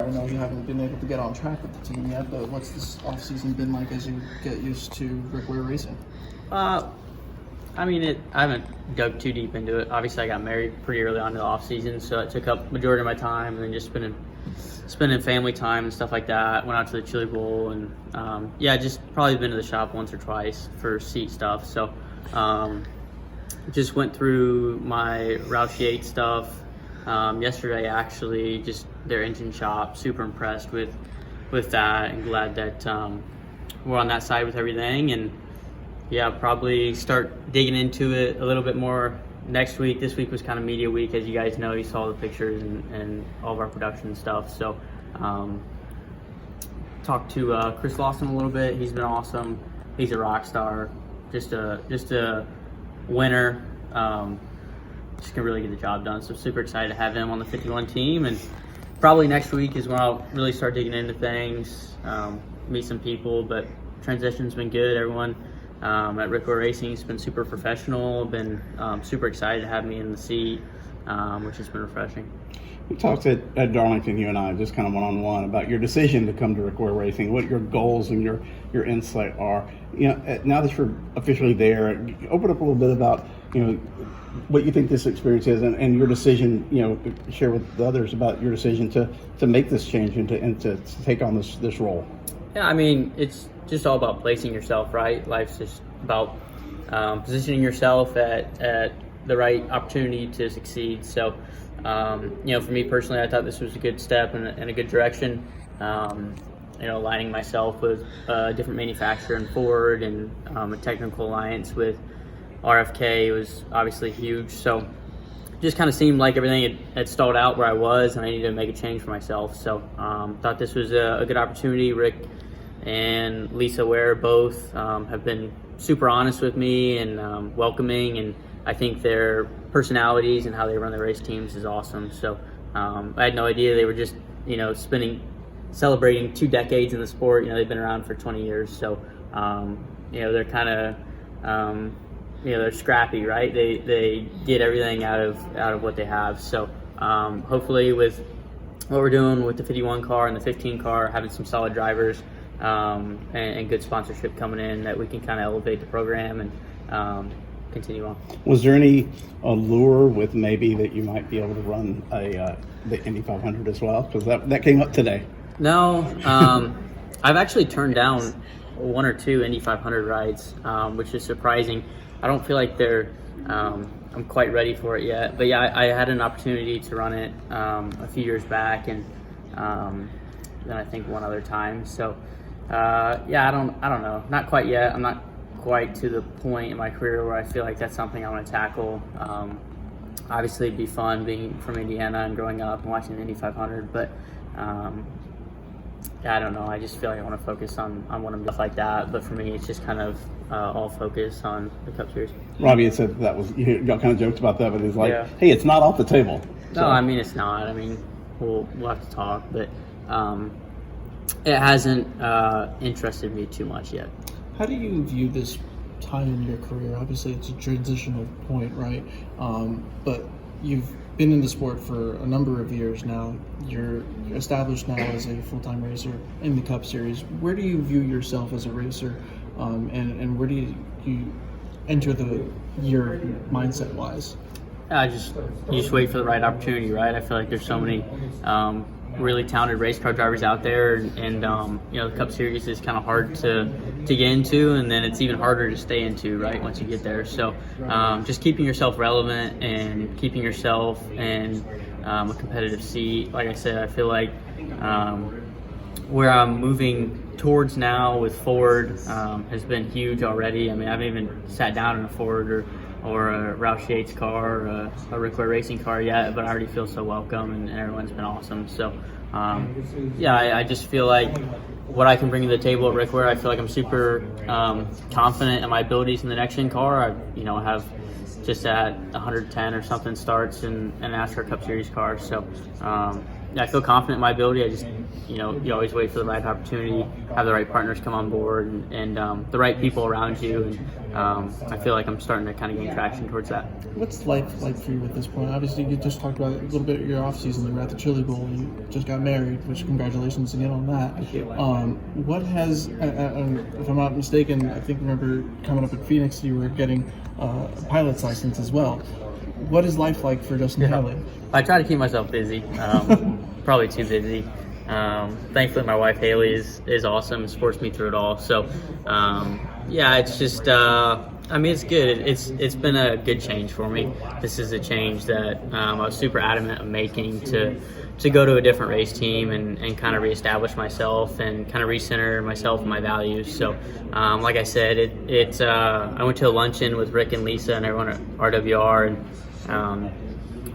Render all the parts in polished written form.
I know you haven't been able to get on track with the team yet, but what's this offseason been like as you get used to Rick Ware Racing? I mean, I haven't dug too deep into it. Obviously, I got married pretty early on in the off season, so it took up majority of my time, and then just spending family time and stuff like that. Went out to the Chili Bowl, and just probably been to the shop once or twice for seat stuff. So just went through my Roush 8 stuff yesterday. Actually, just their engine shop. Super impressed with that, and glad that we're on that side with everything. And yeah, probably start digging into it a little bit more next week. This week was kind of media week, as you guys know. You saw the pictures and all of our production stuff. So talked to Chris Lawson a little bit. He's been awesome. He's a rock star. Just a winner. Just can really get the job done. So super excited to have him on the 51 team. And probably next week is when I'll really start digging into things, meet some people. But transition's been good. Everyone at Rick Ware Racing has been super professional. Been super excited to have me in the seat, which has been refreshing. We talked at Darlington, you and I, just kind of one-on-one about your decision to come to Rick Ware Racing, what your goals and your insight are. You know, now that you're officially there, open up a little bit about, you know, what you think this experience is, and your decision, you know, share with the others about your decision to make this change and to take on this role. Yeah, I mean, it's just all about placing yourself, right? Life's just about positioning yourself at the right opportunity to succeed. So, you know, for me personally, I thought this was a good step in a good direction. You know, aligning myself with a different manufacturer in Ford, and a technical alliance with RFK was obviously huge. So just kind of seemed like everything had stalled out where I was, and I needed to make a change for myself. So thought this was a good opportunity. Rick and Lisa Ware both have been super honest with me and welcoming, and I think their personalities and how they run their race teams is awesome. So I had no idea they were just, you know, celebrating 2 decades in the sport. You know, they've been around for 20 years. So, you know, they're kind of, you know, they're scrappy, right? They get everything out of what they have. So hopefully with what we're doing with the 51 car and the 15 car, having some solid drivers and good sponsorship coming in, that we can kind of elevate the program and continue on. Was there any allure with maybe that you might be able to run the Indy 500 as well? Because that came up today. No, I've actually turned down 1 or 2 Indy 500 rides, which is surprising. I don't feel like I'm quite ready for it yet. But yeah, I had an opportunity to run it a few years back, and then I think one other time. So yeah, I don't know. Not quite yet. I'm not quite to the point in my career where I feel like that's something I want to tackle. Obviously, it'd be fun being from Indiana and growing up and watching the Indy 500, but I don't know. I just feel like I want to focus on what I'm doing like that. But for me, it's just kind of all focus on the Cup Series. Robbie had said that was, y'all kind of joked about that, but he's like, hey, it's not off the table. So. No, I mean, it's not. I mean, we'll have to talk, but it hasn't interested me too much yet. How do you view this time in your career? Obviously, it's a transitional point, right? But you've been in the sport for a number of years now. You're established now as a full-time racer in the Cup Series. Where do you view yourself as a racer, and where do you enter the year mindset-wise? You just wait for the right opportunity, right? I feel like there's so many really talented race car drivers out there, and you know, the Cup Series is kind of hard to get into, and then it's even harder to stay into, right, once you get there. So just keeping yourself relevant and keeping yourself in a competitive seat. Like I said, I feel like where I'm moving towards now with Ford has been huge already. I mean, I haven't even sat down in a Ford or a Roush 8 car or a Rick Ware Racing car yet, but I already feel so welcome, and everyone's been awesome. So yeah, I just feel like what I can bring to the table at Rick Ware, I feel like I'm super confident in my abilities in the next gen car. I have just at 110 or something starts in an NASCAR Cup Series car. So yeah, I feel confident in my ability. I just, you always wait for the right opportunity, have the right partners come on board, and the right people around you, I feel like I'm starting to kind of gain traction towards that. What's life like for you at this point? Obviously, you just talked about a little bit of your off season. You were at the Chili Bowl. You just got married, which congratulations again on that. Thank you. What has, if I'm not mistaken, I think remember coming up in Phoenix, you were getting a pilot's license as well. What is life like for Justin Haley? I try to keep myself busy. Probably too busy. Thankfully, my wife Haley is awesome and supports me through it all. So, yeah, it's just. I mean, it's good. It's been a good change for me. This is a change that I was super adamant of making to go to a different race team and kind of reestablish myself and kind of recenter myself and my values. So, like I said, I went to a luncheon with Rick and Lisa and everyone at RWR, and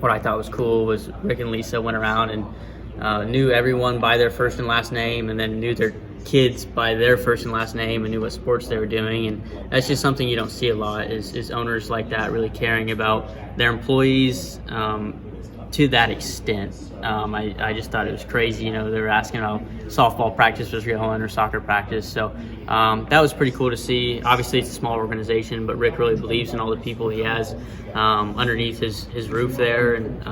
what I thought was cool was Rick and Lisa went around and knew everyone by their first and last name, and then knew their kids by their first and last name and knew what sports they were doing. And that's just something you don't see a lot is owners like that really caring about their employees to that extent. I just thought it was crazy. They were asking how softball practice was going or soccer practice. So that was pretty cool to see. Obviously, it's a small organization, but Rick really believes in all the people he has underneath his roof there, and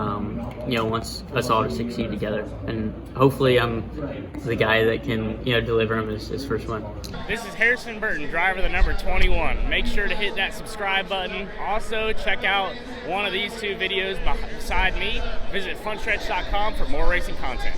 wants us all to succeed together. And hopefully, I'm the guy that can deliver him his first one. This is Harrison Burton, driver the number 21. Make sure to hit that subscribe button. Also, check out one of these two videos beside me. Visit frontstretch.com for more racing content.